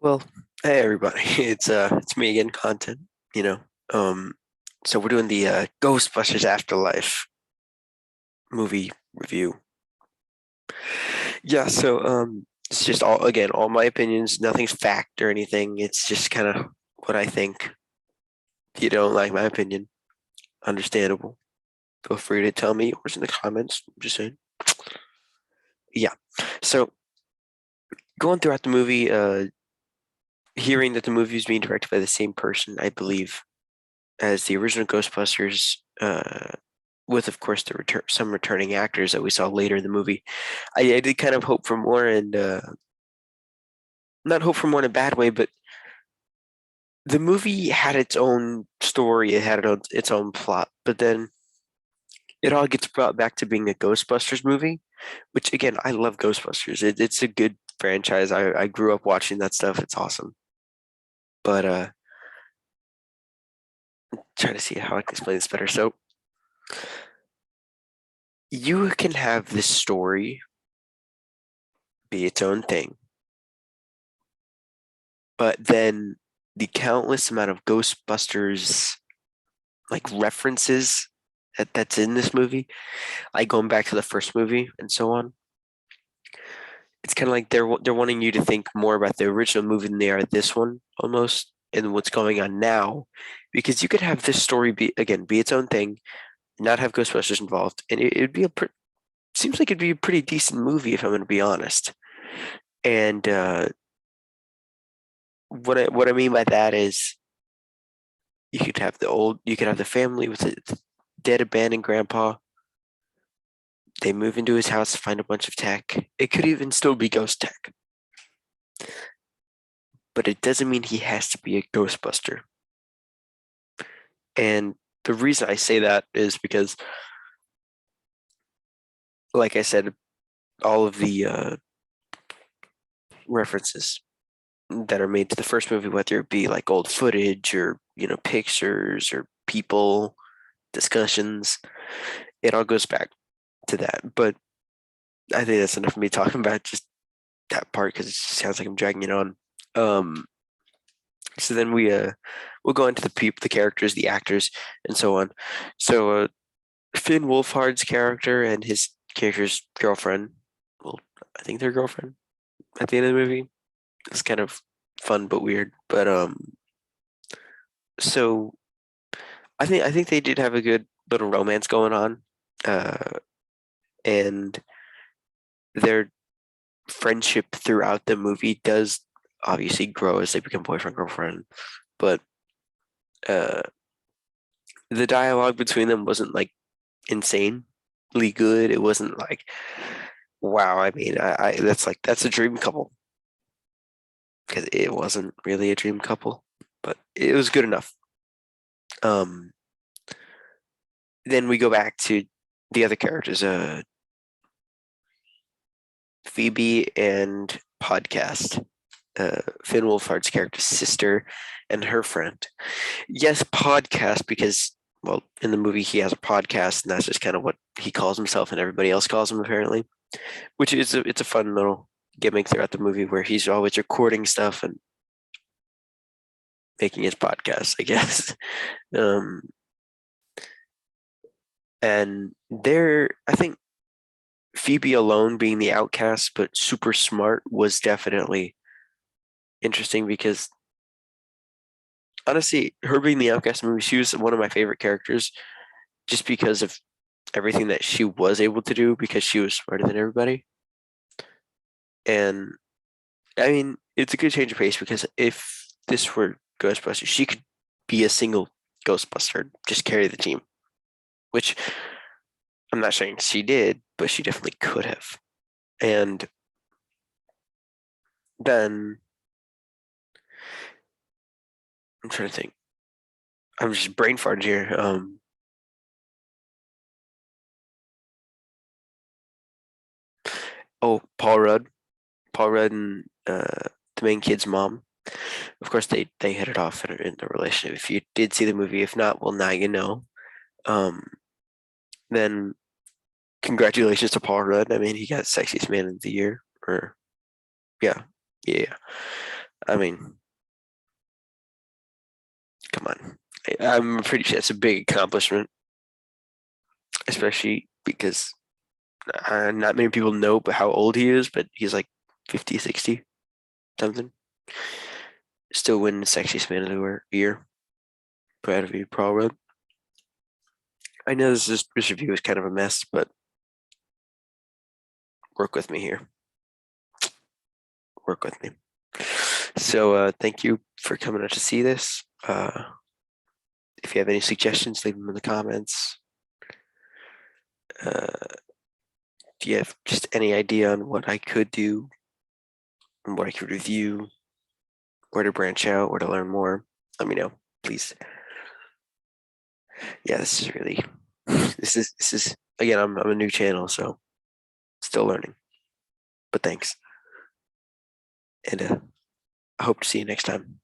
Well, hey everybody, it's me again, content, you know. Um so we're doing the Ghostbusters Afterlife movie review. Yeah, it's just all my opinions, nothing's fact or anything. It's just kind of what I think. If you don't like my opinion, understandable. Feel free to tell me yours in the comments. I'm just saying. Yeah. So going throughout the movie, hearing that the movie is being directed by the same person, I believe, as the original Ghostbusters, with of course some returning actors that we saw later in the movie. I did kind of hope for more, and not hope for more in a bad way, but the movie had its own story, it had its own plot, but then it all gets brought back to being a Ghostbusters movie, which again, I love Ghostbusters. It's a good franchise. I grew up watching that stuff. It's awesome. But trying to see how I can explain this better. So you can have this story be its own thing, but then the countless amount of Ghostbusters like references that's in this movie, like going back to the first movie and so on. It's kind of like they're wanting you to think more about the original movie than they are this one almost, and what's going on now, because you could have this story be its own thing, not have Ghostbusters involved, and it'd be seems like it'd be a pretty decent movie if I'm going to be honest. And what I mean by that is you could have the family with the dead abandoned grandpa. They move into his house to find a bunch of tech. It could even still be ghost tech, but it doesn't mean he has to be a Ghostbuster. And the reason I say that is because, like I said, all of the references that are made to the first movie, whether it be like old footage or pictures or people discussions, it all goes back to that. But I think that's enough of me talking about just that part because it just sounds like I'm dragging it on. Um, so then we'll go into the characters, the actors, and so on. So Finn Wolfhard's character and his character's girlfriend, well, I think their girlfriend at the end of the movie. It's kind of fun but weird. But so I think they did have a good little romance going on, and their friendship throughout the movie does obviously grow as they become boyfriend girlfriend. But uh, the dialogue between them wasn't like insanely good. It wasn't like wow. I mean, I that's a dream couple because it wasn't really a dream couple, but it was good enough. Um, then we go back to the other characters, Phoebe and Podcast, Finn Wolfhard's character's sister and her friend. Yes, Podcast because well, in the movie he has a podcast, and that's just kind of what he calls himself, and everybody else calls him apparently. Which is it's a fun little gimmick throughout the movie where he's always recording stuff and making his podcast, I guess. Um, and I think Phoebe alone being the outcast but super smart was definitely interesting because honestly, her being the outcast movie, she was one of my favorite characters just because of everything that she was able to do because she was smarter than everybody. And I mean, it's a good change of pace because if this were Ghostbusters, she could be a single Ghostbuster, just carry the team, which I'm not saying she did, but she definitely could have. And then I'm trying to think. I'm just brain farting here. Oh, Paul Rudd, and the main kid's mom. Of course, they hit it off in the relationship. If you did see the movie, if not, well, now you know. Um, then congratulations to Paul Rudd. I mean, he got Sexiest Man of the Year. Or yeah, yeah. I mean, come on. I'm pretty sure it's a big accomplishment, especially because not many people know how old he is, but he's like 50, 60, something. Still winning the sexiest man of the year. Proud of you, Paul Rudd. I know this review is kind of a mess, but work with me here. Work with me. So thank you for coming out to see this. If you have any suggestions, leave them in the comments. Do you have just any idea on what I could do and what I could review, where to branch out, where to learn more? Let me know, please. Yeah, this is really this is again, I'm a new channel, so still learning. But thanks. And I hope to see you next time.